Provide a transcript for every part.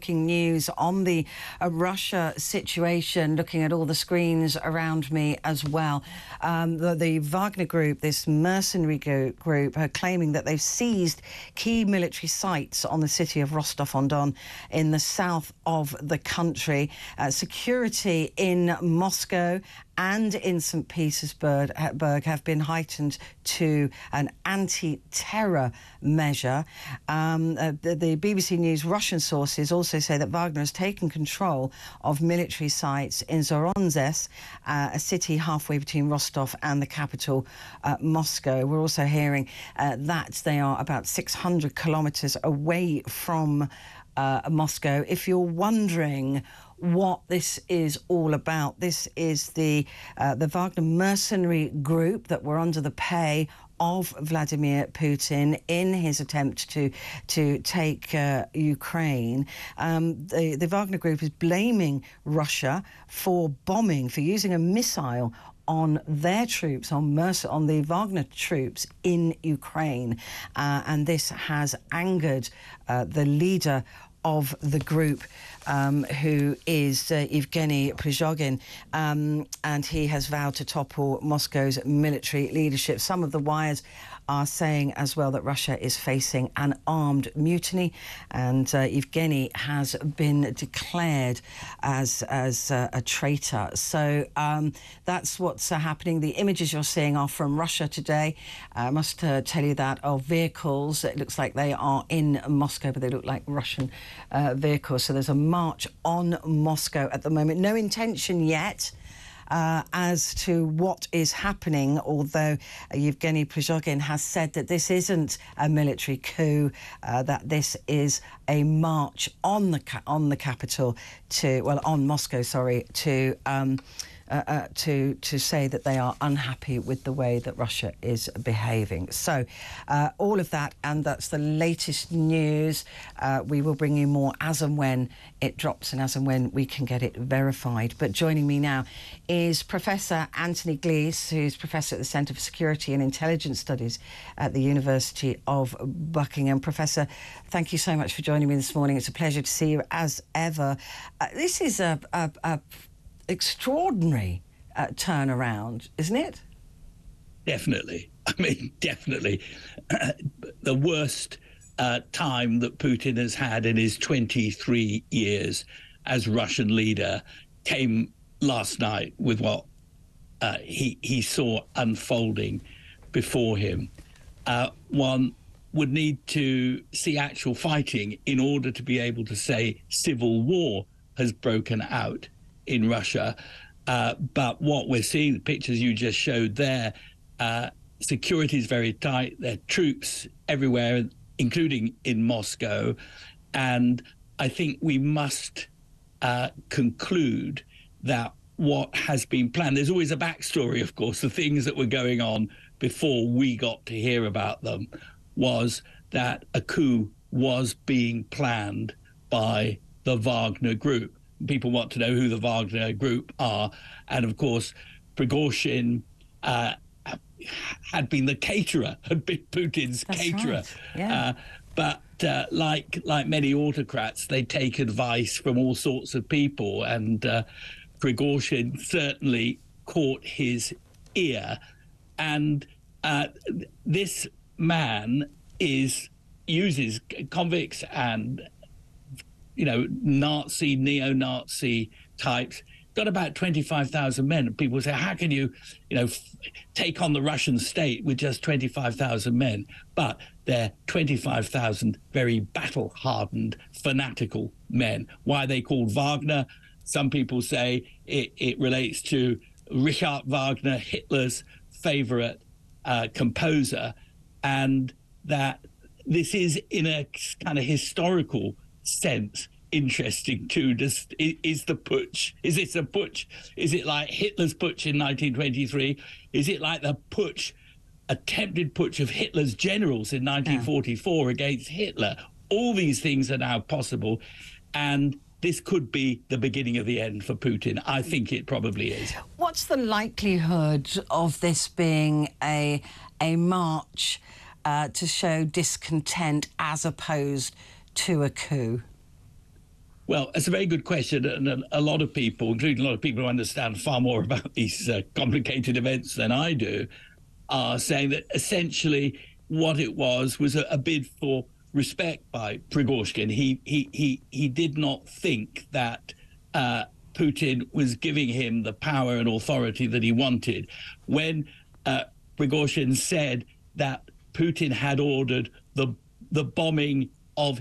breaking news on the Russia situation, looking at all the screens around me as well. The Wagner group, this mercenary group, are claiming that they've seized key military sites on the city of Rostov-on-Don in the south of the country. Security in Moscow and in St. Petersburg have been heightened to an anti-terror measure. The BBC News Russian sources also say that Wagner has taken control of military sites in Zoronezh, a city halfway between Rostov and the capital, Moscow. We're also hearing that they are about 600 kilometres away from Moscow. If you're wondering what this is all about, this is the Wagner mercenary group that were under the pay of Vladimir Putin in his attempt to take Ukraine. The Wagner group is blaming Russia for bombing, for using a missile on their troops, on the Wagner troops in Ukraine. And this has angered the leader of the group, who is Yevgeny Prigozhin, and he has vowed to topple Moscow's military leadership. Some of the wires are saying as well that Russia is facing an armed mutiny, and Yevgeny has been declared as a traitor. So that's what's happening. The images you're seeing are from Russia today. I must tell you that, of vehicles. It looks like they are in Moscow, but they look like Russian vehicles. So there's a march on Moscow at the moment. No intention yet as to what is happening, although Yevgeny Prigozhin has said that this isn't a military coup, that this is a march on the capital on Moscow, sorry, to say that they are unhappy with the way that Russia is behaving. So all of that, and that's the latest news. We will bring you more as and when it drops and as and when we can get it verified. But joining me now is Professor Anthony Glees, who's Professor at the Centre for Security and Intelligence Studies at the University of Buckingham. Professor, thank you so much for joining me this morning. It's a pleasure to see you as ever. This is a extraordinary turnaround, isn't it? Definitely. I mean, definitely. The worst time that Putin has had in his 23 years as Russian leader came last night with what he saw unfolding before him. One would need to see actual fighting in order to be able to say civil war has broken out in Russia. But what we're seeing, the pictures you just showed there, security is very tight. There are troops everywhere, including in Moscow. And I think we must conclude that what has been planned, there's always a backstory, of course, the things that were going on before we got to hear about them, was that a coup was being planned by the Wagner group. People want to know who the Wagner group are. And of course, Prigozhin had been the caterer, had been Putin's caterer. Right. Yeah. But like many autocrats, they take advice from all sorts of people. And Prigozhin certainly caught his ear. And this man uses convicts and Nazi, neo-Nazi types, got about 25,000 men. And people say, how can you, take on the Russian state with just 25,000 men? But they're 25,000 very battle-hardened, fanatical men. Why are they called Wagner? Some people say it relates to Richard Wagner, Hitler's favorite composer, and that this is, in a kind of historical sense, interesting too. Is the putsch? Is it a putsch? Is it like Hitler's putsch in 1923? Is it like the attempted putsch of Hitler's generals in 1944 against Hitler? All these things are now possible, and this could be the beginning of the end for Putin. I think it probably is. What's the likelihood of this being a march to show discontent as opposed to a coup? Well, it's a very good question, and a lot of people, including a lot of people who understand far more about these complicated events than I do, are saying that essentially what it was a bid for respect by Prigozhin. He did not think that Putin was giving him the power and authority that he wanted. When Prigozhin said that Putin had ordered the bombing of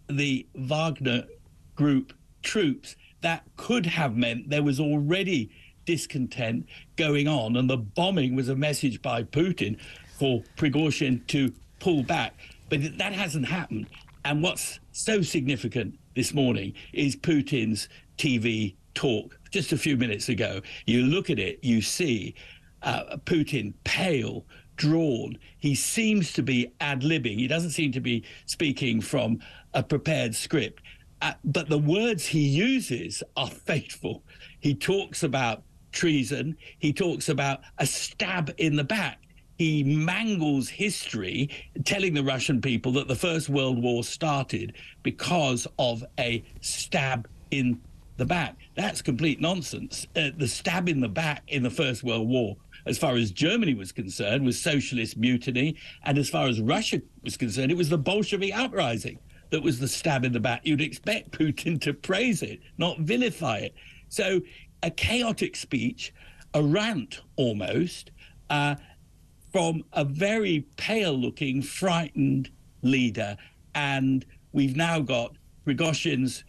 the Wagner group troops, that could have meant there was already discontent going on, and the bombing was a message by Putin for Prigozhin to pull back. But that hasn't happened. And what's so significant this morning is Putin's TV talk just a few minutes ago. You look at it, you see Putin pale, drawn. He seems to be ad-libbing. He doesn't seem to be speaking from a prepared script. But the words he uses are fateful. He talks about treason. He talks about a stab in the back. He mangles history, telling the Russian people that the First World War started because of a stab in the back. That's complete nonsense. The stab in the back in the First World War, as far as Germany was concerned, was socialist mutiny. And as far as Russia was concerned, it was the Bolshevik uprising that was the stab in the back. You'd expect Putin to praise it, not vilify it. So a chaotic speech, a rant almost, from a very pale-looking, frightened leader. And we've now got Prigozhin's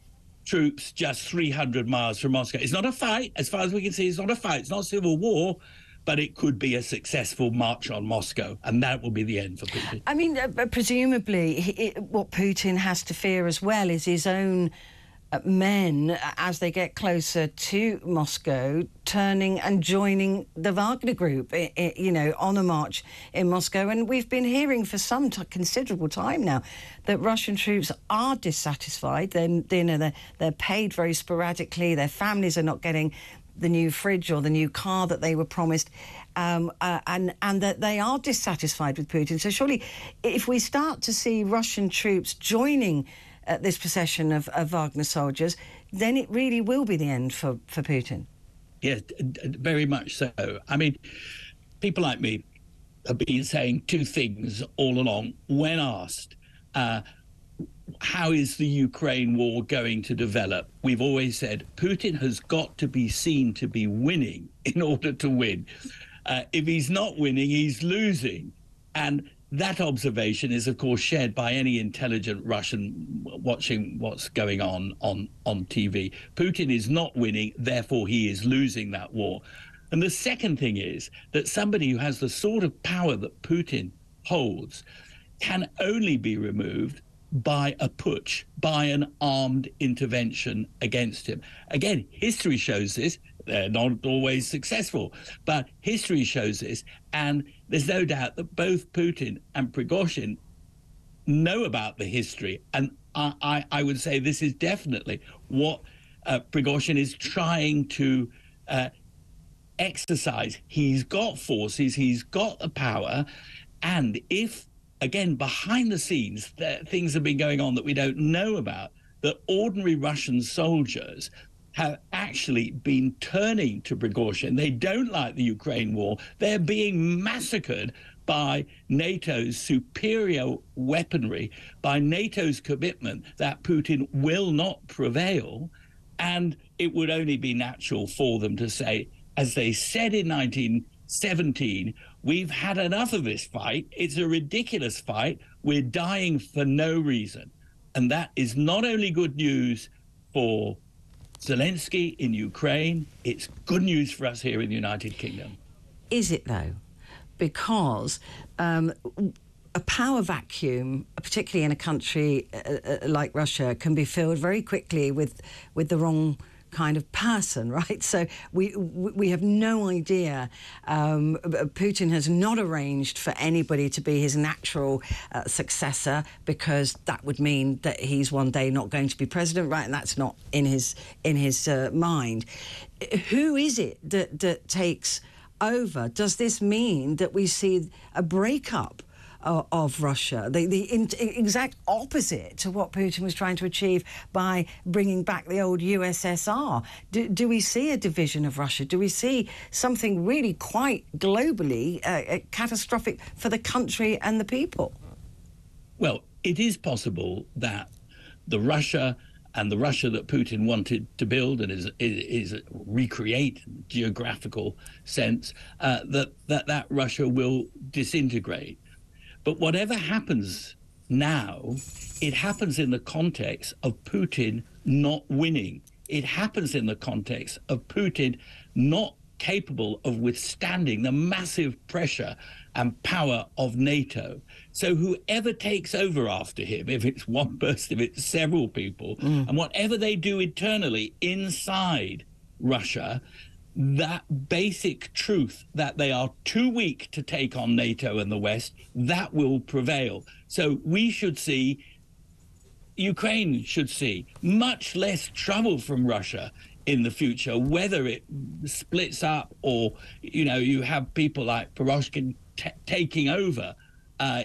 troops just 300 miles from Moscow. It's not a fight. As far as we can see, it's not a fight. It's not civil war. But it could be a successful march on Moscow, and that will be the end for Putin. I mean, presumably, what Putin has to fear as well is his own men, as they get closer to Moscow, turning and joining the Wagner group, on a march in Moscow. And we've been hearing for some considerable time now that Russian troops are dissatisfied. They're paid very sporadically. Their families are not getting the new fridge or the new car that they were promised, and that they are dissatisfied with Putin. So surely, if we start to see Russian troops joining this procession of Wagner soldiers, then it really will be the end for Putin. Yes, very much so. I mean, people like me have been saying two things all along. When asked, how is the Ukraine war going to develop? We've always said Putin has got to be seen to be winning in order to win. If he's not winning, he's losing. And that observation is, of course, shared by any intelligent Russian watching what's going on TV. Putin is not winning, therefore he is losing that war. And the second thing is that somebody who has the sort of power that Putin holds can only be removed by a putsch, by an armed intervention against him. Again, history shows this. They're not always successful, but history shows this. And there's no doubt that both Putin and Prigozhin know about the history. And I would say this is definitely what Prigozhin is trying to exercise. He's got forces, he's got the power, and if, again, behind the scenes, things have been going on that we don't know about, that ordinary Russian soldiers have actually been turning to Prigozhin. They don't like the Ukraine war. They're being massacred by NATO's superior weaponry, by NATO's commitment that Putin will not prevail. And it would only be natural for them to say, as they said in 1917, we've had enough of this fight. It's a ridiculous fight. We're dying for no reason. And that is not only good news for Zelensky in Ukraine, it's good news for us here in the United Kingdom. Is it, though? Because a power vacuum, particularly in a country like Russia, can be filled very quickly with the wrong kind of person, right? So we have no idea. Putin has not arranged for anybody to be his natural successor, because that would mean that he's one day not going to be president, right? And that's not in his mind. Who is it that takes over? Does this mean that we see a breakup of Russia, the exact opposite to what Putin was trying to achieve by bringing back the old USSR. Do we see a division of Russia? Do we see something really quite globally catastrophic for the country and the people? Well, it is possible that the Russia that Putin wanted to build and is recreate in geographical sense, that Russia will disintegrate. But whatever happens now, it happens in the context of Putin not winning. It happens in the context of Putin not capable of withstanding the massive pressure and power of NATO. So whoever takes over after him, if it's one person, if it's several people, and whatever they do internally inside Russia, that basic truth that they are too weak to take on NATO and the West, that will prevail. So we should see, Ukraine should see much less trouble from Russia in the future, whether it splits up or, you have people like Prigozhin taking over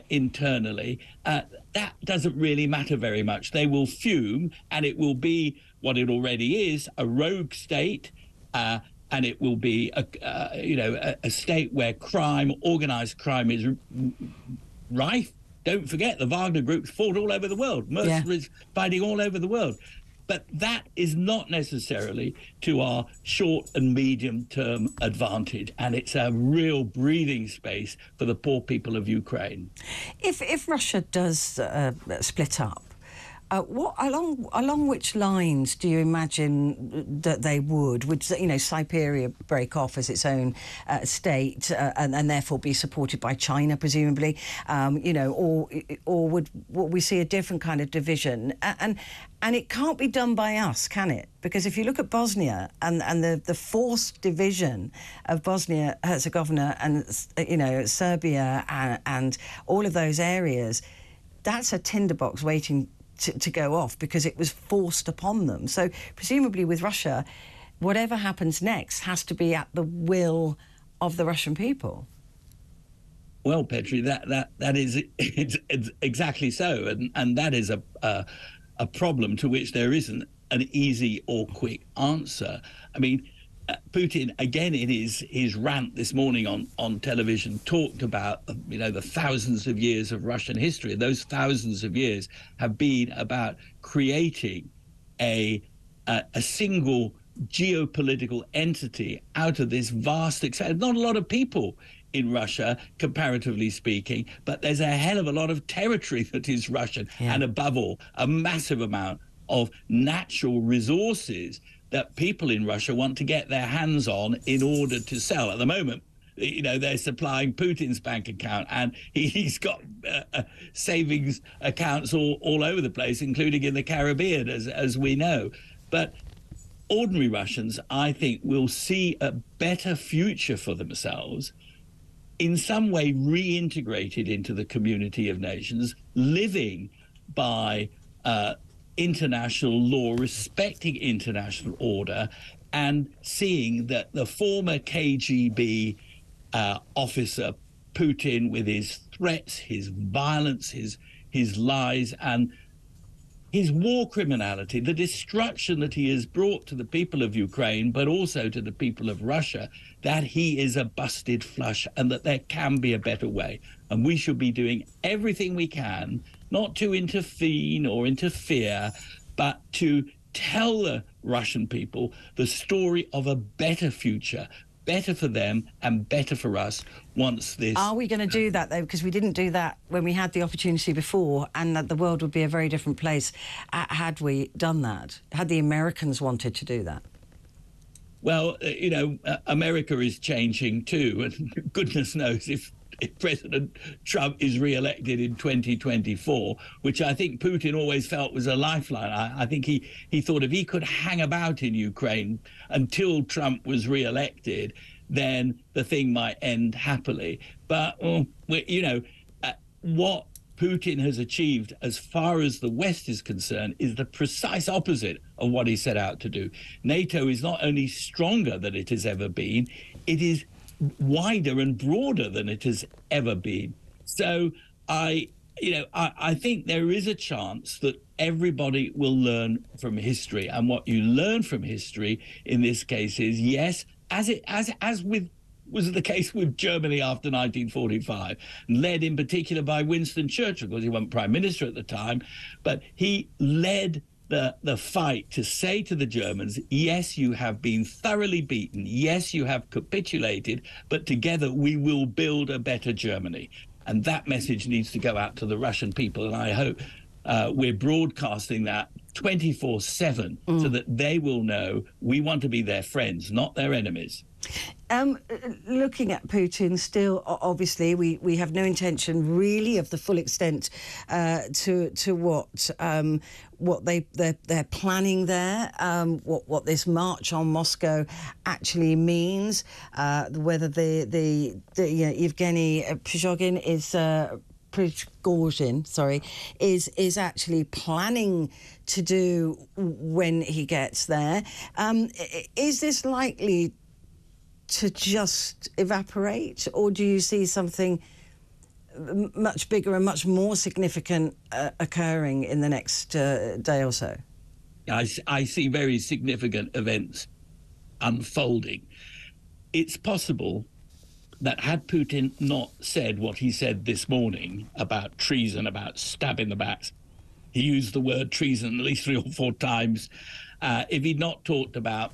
internally. That doesn't really matter very much. They will fume, and it will be what it already is, a rogue state, and it will be a state where crime, organized crime, is rife. Don't forget, the Wagner group fought all over the world, mercenaries fighting all over the world. But that is not necessarily to our short and medium term advantage, and it's a real breathing space for the poor people of Ukraine. If Russia does split up, what along which lines do you imagine that they would Siberia break off as its own state and therefore be supported by China, presumably, or would we see a different kind of division? And it can't be done by us, can it? Because if you look at Bosnia and the forced division of Bosnia-Herzegovina and Serbia and all of those areas, that's a tinderbox waiting to go off because it was forced upon them. So presumably with Russia, whatever happens next has to be at the will of the Russian people. Well, Petrie, that is it's exactly so, and that is a problem to which there isn't an easy or quick answer. I mean, Putin, again, in his rant this morning on television, talked about, the thousands of years of Russian history. And those thousands of years have been about creating a single geopolitical entity out of this vast extent. Not a lot of people in Russia, comparatively speaking, but there's a hell of a lot of territory that is Russian. Yeah. And above all, a massive amount of natural resources that people in Russia want to get their hands on in order to sell. At the moment, they're supplying Putin's bank account, and he's got savings accounts all over the place, including in the Caribbean, as we know. But ordinary Russians, I think, will see a better future for themselves, in some way reintegrated into the community of nations, living by international law, respecting international order, and seeing that the former KGB officer Putin, with his threats, his violence, his lies, and his war criminality, the destruction that he has brought to the people of Ukraine, but also to the people of Russia, that he is a busted flush and that there can be a better way. And we should be doing everything we can, not to intervene or interfere, but to tell the Russian people the story of a better future, better for them and better for us once this... Are we going to do that, though? Because we didn't do that when we had the opportunity before, and that the world would be a very different place had we done that, had the Americans wanted to do that. Well, America is changing too, and goodness knows if President Trump is re-elected in 2024, which I think Putin always felt was a lifeline. I think he thought if he could hang about in Ukraine until Trump was re-elected, then the thing might end happily. But, what Putin has achieved as far as the West is concerned is the precise opposite of what he set out to do. NATO is not only stronger than it has ever been, it is wider and broader than it has ever been. So I think there is a chance that everybody will learn from history, and what you learn from history in this case is, yes, as was the case with Germany after 1945, led in particular by Winston Churchill, because he wasn't prime minister at the time, but he led the fight to say to the Germans, yes, you have been thoroughly beaten, yes, you have capitulated, but together we will build a better Germany. And that message needs to go out to the Russian people, and I hope we're broadcasting that 24/7 so that they will know we want to be their friends, not their enemies. Looking at Putin, still, obviously, we have no intention really of the full extent to what they're planning there, what this march on Moscow actually means, whether the Yevgeny Prigozhin, is actually planning to do when he gets there. Is this likely to just evaporate, or do you see something much bigger and much more significant occurring in the next day or so? I see very significant events unfolding. It's possible that had Putin not said what he said this morning about treason, about stabbing the backs, he used the word treason at least 3 or 4 times. If he'd not talked about,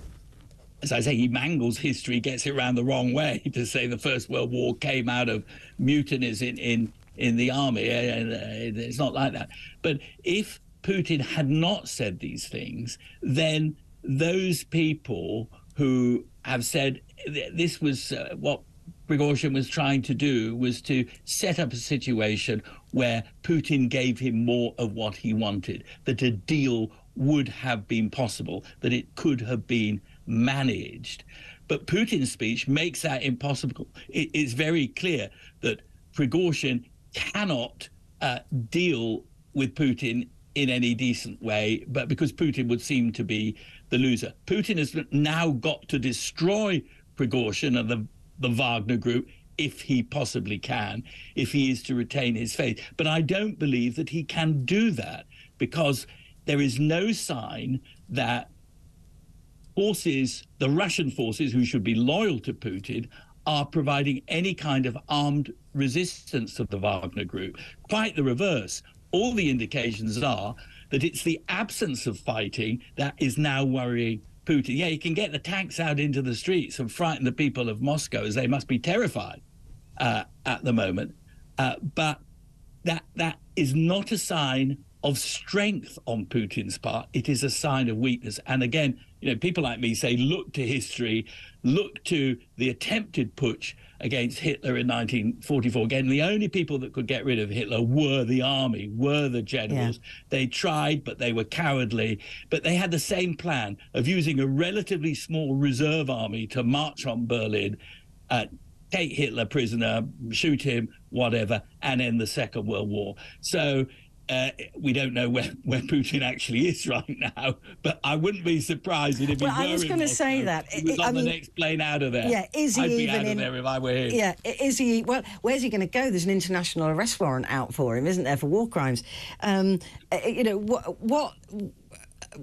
as I say, he mangles history, gets it around the wrong way to say the First World War came out of mutinies in the army. It's not like that. But if Putin had not said these things, then those people who have said this was what Prigozhin was trying to do was to set up a situation where Putin gave him more of what he wanted, that a deal would have been possible, that it could have been managed. But Putin's speech makes that impossible. It's very clear that Prigozhin cannot deal with Putin in any decent way, but because Putin would seem to be the loser. Putin has now got to destroy Prigozhin and the Wagner group if he possibly can, if he is to retain his faith. But I don't believe that he can do that, because there is no sign that the Russian forces who should be loyal to Putin, are providing any kind of armed resistance to the Wagner group. Quite the reverse. All the indications are that it's the absence of fighting that is now worrying Putin. Yeah, he can get the tanks out into the streets and frighten the people of Moscow, as they must be terrified at the moment. But that is not a sign of strength on Putin's part. It is a sign of weakness. And again, people like me say, look to history, look to the attempted putsch against Hitler in 1944. Again, the only people that could get rid of Hitler were the army, were the generals. Yeah. They tried, but they were cowardly. But they had the same plan of using a relatively small reserve army to march on Berlin, take Hitler prisoner, shoot him, whatever, and end the Second World War. So we don't know where Putin actually is right now, but I wouldn't be surprised if he were. I was going to say that he was on the next plane out of there. Yeah, is he I'd be even out of there if I were him. Yeah, is he? Well, where's he going to go? There's an international arrest warrant out for him, isn't there, for war crimes?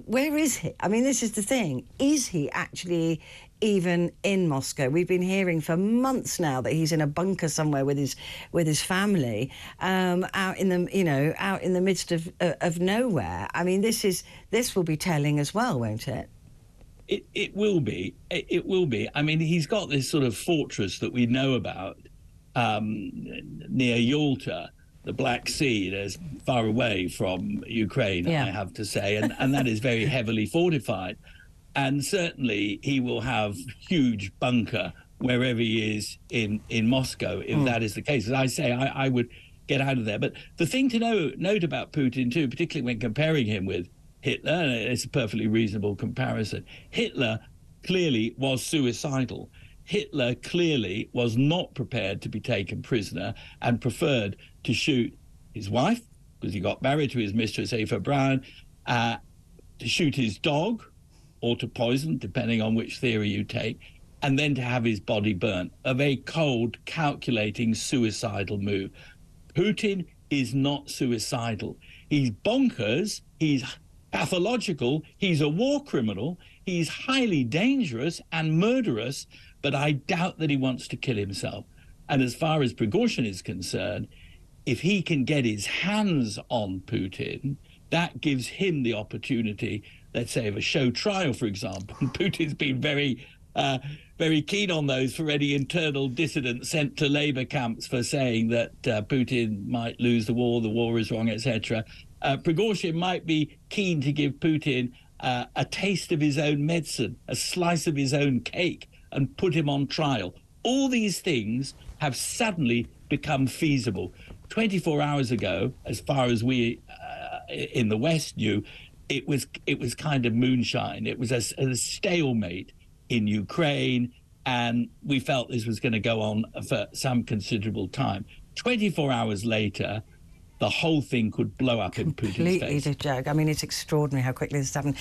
Where is he? I mean, this is the thing. Is he actually even in Moscow? We've been hearing for months now that he's in a bunker somewhere with his family, out in the midst of nowhere. I mean, this will be telling as well, won't it? It will be. It will be. I mean, he's got this sort of fortress that we know about near Yalta, the Black Sea. There's far away from Ukraine, I have to say, and that is very heavily fortified. And certainly he will have huge bunker wherever he is in Moscow, if that is the case. As I say, I would get out of there. But the thing to note about Putin, too, particularly when comparing him with Hitler, and it's a perfectly reasonable comparison, Hitler clearly was suicidal. Hitler clearly was not prepared to be taken prisoner and preferred to shoot his wife, because he got married to his mistress, Eva Braun, to shoot his dog, or to poison, depending on which theory you take, and then to have his body burnt. A very cold, calculating, suicidal move. Putin is not suicidal. He's bonkers, he's pathological, he's a war criminal, he's highly dangerous and murderous, but I doubt that he wants to kill himself. And as far as Prigozhin is concerned, if he can get his hands on Putin, that gives him the opportunity, let's say, of a show trial, for example. Putin's been very keen on those for any internal dissidents sent to labor camps for saying that Putin might lose the war is wrong, etc. Prigozhin might be keen to give Putin a taste of his own medicine, a slice of his own cake, and put him on trial. All these things have suddenly become feasible. 24 hours ago, as far as we in the West knew, it was kind of moonshine. It was a stalemate in Ukraine, and we felt this was going to go on for some considerable time. 24 hours later, the whole thing could blow up in Putin's face. Completely, Joe. I mean, it's extraordinary how quickly this happened.